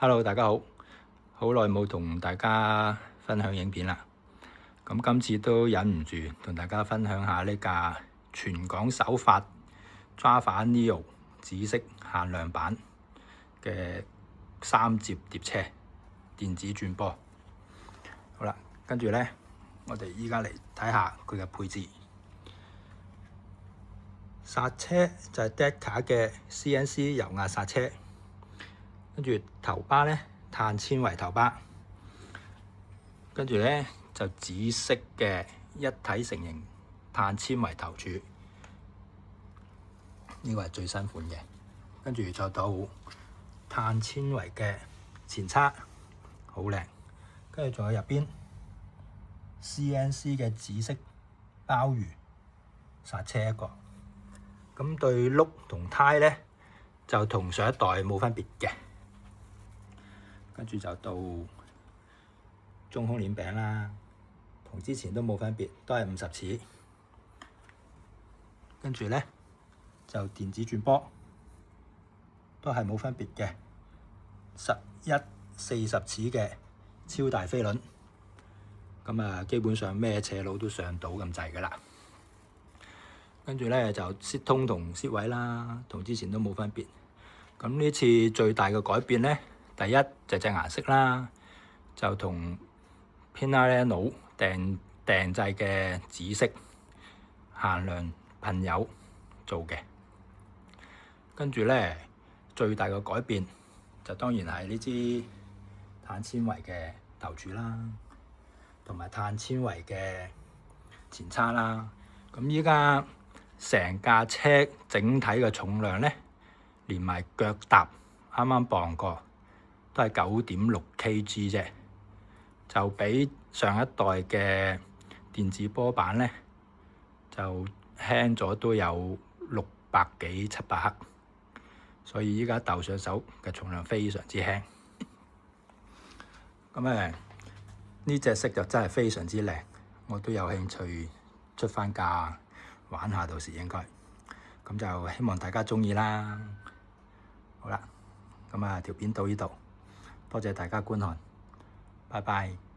Hello，大家好，好耐冇同大家分享影片啦。咁今次都忍唔住同大家分享下呢架全港首發 Java Neo 紫色限量版嘅3摺疊車電子轉波。好啦，跟住呢，我哋依家嚟睇下佢嘅配置。剎車就係 Deka 嘅 CNC 油壓剎車，跟住頭巴呢，碳纖維頭巴，跟住呢就紫色嘅一體成型碳纖維頭柱，呢個係最新款嘅。跟住再到碳纖維嘅前叉，好靚。跟住仲有入邊 CNC 嘅紫色鮑魚剎車一個。咁對轆同胎呢，就同上一代冇分別嘅。跟住就到中空鏈餅啦，同之前都冇分別，都係50齒。跟住呢，就電子轉波，都係冇分別嘅，11、40齒嘅超大飛輪。咁啊，基本上咩斜路都上到咁滯㗎啦。跟住呢，就蝕通同蝕位啦，同之前都冇分別。咁呢次最大嘅改變呢，第一就隻顏色啦，就同 Pinarello 訂製嘅紫色限量噴油做嘅。跟住呢，最大嘅改變就當然係呢支碳纖維嘅頭柱啦，同埋碳纖維嘅前叉啦。咁依家成架車整體嘅重量呢，連埋腳踏啱啱磅過，都係9.6 kg 啫，就比上一代嘅電子波板呢，就輕咗都有600幾700克，所以依家鬥上手嘅重量非常之輕。咁呢隻色就真係非常之靚，我都有興趣出翻架玩下，到時應該。咁就希望大家鍾意啦。好啦，咁條片到呢度，多謝大家觀看，拜拜。